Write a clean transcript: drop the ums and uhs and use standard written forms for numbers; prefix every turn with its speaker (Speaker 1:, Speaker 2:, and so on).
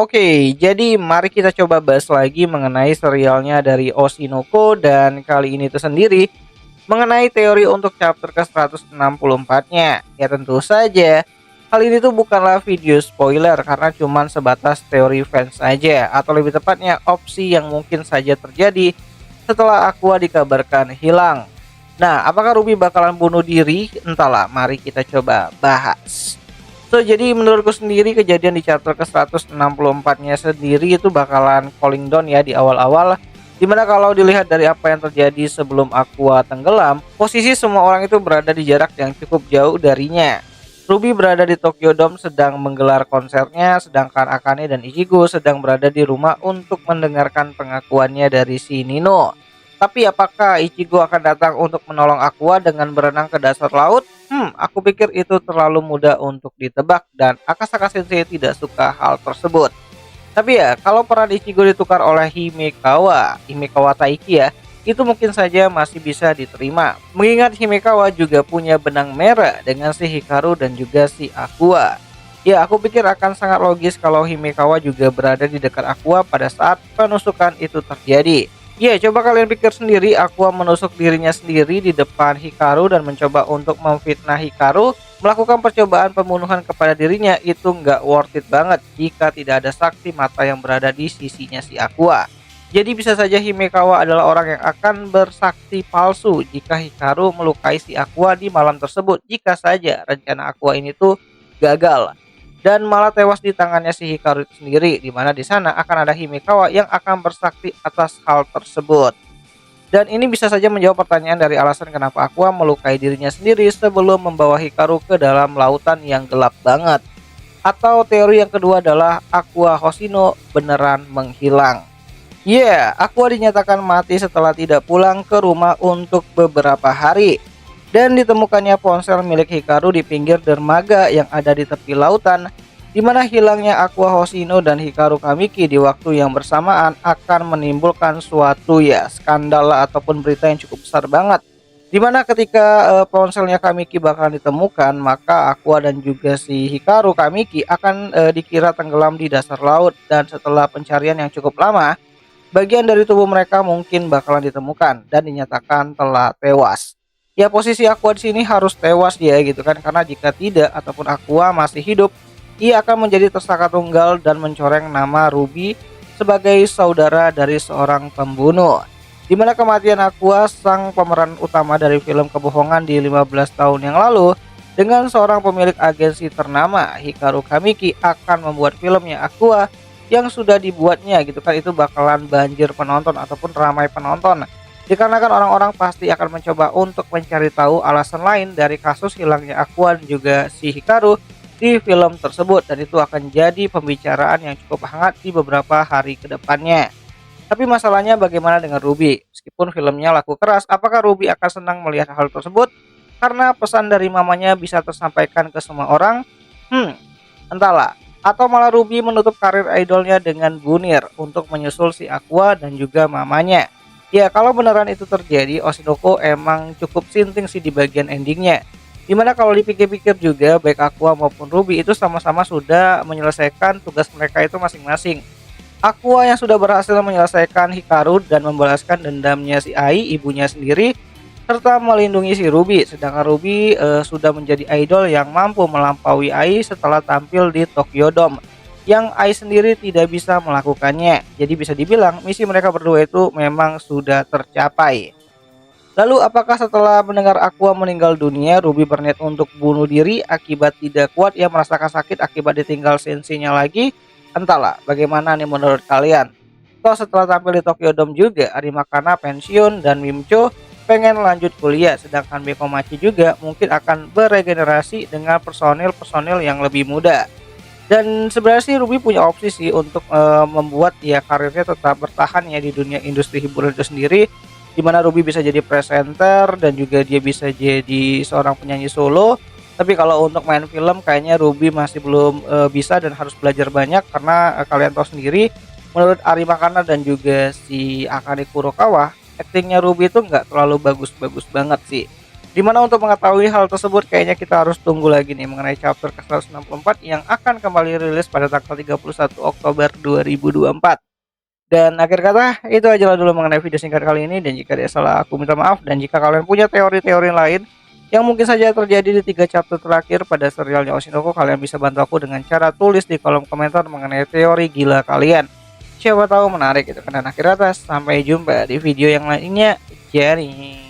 Speaker 1: Oke, jadi mari kita coba bahas lagi mengenai serialnya dari Oshinoko dan kali ini tuh sendiri mengenai teori untuk chapter ke-164-nya. Ya tentu saja, hal ini tuh bukanlah video spoiler karena cuman sebatas teori fans saja atau lebih tepatnya opsi yang mungkin saja terjadi setelah Aqua dikabarkan hilang. Nah, apakah Ruby bakalan bunuh diri? Entahlah, mari kita coba bahas. Jadi menurutku sendiri kejadian di chapter ke-164-nya sendiri itu bakalan falling down ya di awal-awal. Dimana kalau dilihat dari apa yang terjadi sebelum Aqua tenggelam, posisi semua orang itu berada di jarak yang cukup jauh darinya. Ruby berada di Tokyo Dome sedang menggelar konsernya, sedangkan Akane dan Ichigo sedang berada di rumah untuk mendengarkan pengakuannya dari si Nino. Tapi apakah Ichigo akan datang untuk menolong Aqua dengan berenang ke dasar laut? Aku pikir itu terlalu mudah untuk ditebak dan Akasaka Sensei tidak suka hal tersebut. Tapi ya, kalau peran Ichigo ditukar oleh Himekawa Taiki ya, itu mungkin saja masih bisa diterima. Mengingat Himekawa juga punya benang merah dengan si Hikaru dan juga si Aqua. Ya, aku pikir akan sangat logis kalau Himekawa juga berada di dekat Aqua pada saat penusukan itu terjadi. Ya, coba kalian pikir sendiri, Aqua menusuk dirinya sendiri di depan Hikaru dan mencoba untuk memfitnah Hikaru melakukan percobaan pembunuhan kepada dirinya. Itu nggak worth it banget jika tidak ada saksi mata yang berada di sisinya si Aqua. Jadi bisa saja Himekawa adalah orang yang akan bersaksi palsu jika Hikaru melukai si Aqua di malam tersebut, jika saja rencana Aqua ini tuh gagal dan malah tewas di tangannya si Hikaru itu sendiri, di mana di sana akan ada Himekawa yang akan bersaksi atas hal tersebut. Dan ini bisa saja menjawab pertanyaan dari alasan kenapa Aqua melukai dirinya sendiri sebelum membawa Hikaru ke dalam lautan yang gelap banget. Atau teori yang kedua adalah Aqua Hoshino beneran menghilang. Aqua dinyatakan mati setelah tidak pulang ke rumah untuk beberapa hari. Dan ditemukannya ponsel milik Hikaru di pinggir dermaga yang ada di tepi lautan, di mana hilangnya Aqua Hoshino dan Hikaru Kamiki di waktu yang bersamaan akan menimbulkan suatu skandal ataupun berita yang cukup besar banget. Di mana ketika ponselnya Kamiki bakal ditemukan, maka Aqua dan juga si Hikaru Kamiki akan dikira tenggelam di dasar laut, dan setelah pencarian yang cukup lama, bagian dari tubuh mereka mungkin bakalan ditemukan dan dinyatakan telah tewas. Ya, posisi Aqua di sini harus tewas dia gitu kan, karena jika tidak ataupun Aqua masih hidup, ia akan menjadi tersangka tunggal dan mencoreng nama Ruby sebagai saudara dari seorang pembunuh. Di mana kematian Aqua, sang pemeran utama dari film kebohongan di 15 tahun yang lalu, dengan seorang pemilik agensi ternama Hikaru Kamiki, akan membuat filmnya Aqua yang sudah dibuatnya gitu kan, itu bakalan banjir penonton ataupun ramai penonton. Dikarenakan orang-orang pasti akan mencoba untuk mencari tahu alasan lain dari kasus hilangnya Aqua dan juga si Hikaru di film tersebut, dan itu akan jadi pembicaraan yang cukup hangat di beberapa hari ke depannya. Tapi masalahnya bagaimana dengan Ruby? Meskipun filmnya laku keras, apakah Ruby akan senang melihat hal tersebut? Karena pesan dari mamanya bisa tersampaikan ke semua orang? Entahlah. Atau malah Ruby menutup karir idolnya dengan bunir untuk menyusul si Aqua dan juga mamanya. Ya, kalau beneran itu terjadi, Oshinoko emang cukup sinting sih di bagian endingnya. Dimana kalau dipikir-pikir juga, baik Aqua maupun Ruby itu sama-sama sudah menyelesaikan tugas mereka itu masing-masing. Aqua yang sudah berhasil menyelesaikan Hikaru dan membalaskan dendamnya si Ai, ibunya sendiri, serta melindungi si Ruby. Sedangkan Ruby sudah menjadi idol yang mampu melampaui Ai setelah tampil di Tokyo Dome, yang Ai sendiri tidak bisa melakukannya. Jadi bisa dibilang misi mereka berdua itu memang sudah tercapai. Lalu apakah setelah mendengar Aqua meninggal dunia, Ruby berniat untuk bunuh diri akibat tidak kuat ia merasakan sakit akibat ditinggal senseinya lagi? Entahlah, bagaimana nih menurut kalian? Toh setelah tampil di Tokyo Dome juga, Arimakana pensiun dan Mimcho pengen lanjut kuliah, sedangkan Bekomachi juga mungkin akan beregenerasi dengan personil-personil yang lebih muda. Dan sebenarnya sih Ruby punya opsi sih untuk membuat karirnya tetap bertahan ya di dunia industri hiburan itu sendiri, di mana Ruby bisa jadi presenter dan juga dia bisa jadi seorang penyanyi solo. Tapi kalau untuk main film kayaknya Ruby masih belum bisa dan harus belajar banyak, karena kalian tahu sendiri menurut Arimakana dan juga si Akane Kurokawa, aktingnya Ruby itu nggak terlalu bagus-bagus banget sih. Dimana untuk mengetahui hal tersebut kayaknya kita harus tunggu lagi nih mengenai chapter ke-164 yang akan kembali rilis pada tanggal 31 Oktober 2024. Dan akhir kata itu aja dulu mengenai video singkat kali ini, dan jika ada salah aku minta maaf. Dan jika kalian punya teori-teori lain yang mungkin saja terjadi di 3 chapter terakhir pada serialnya Oshinoko, kalian bisa bantu aku dengan cara tulis di kolom komentar mengenai teori gila kalian. Siapa tahu menarik gitu kan. Dan akhir kata sampai jumpa di video yang lainnya. Jadi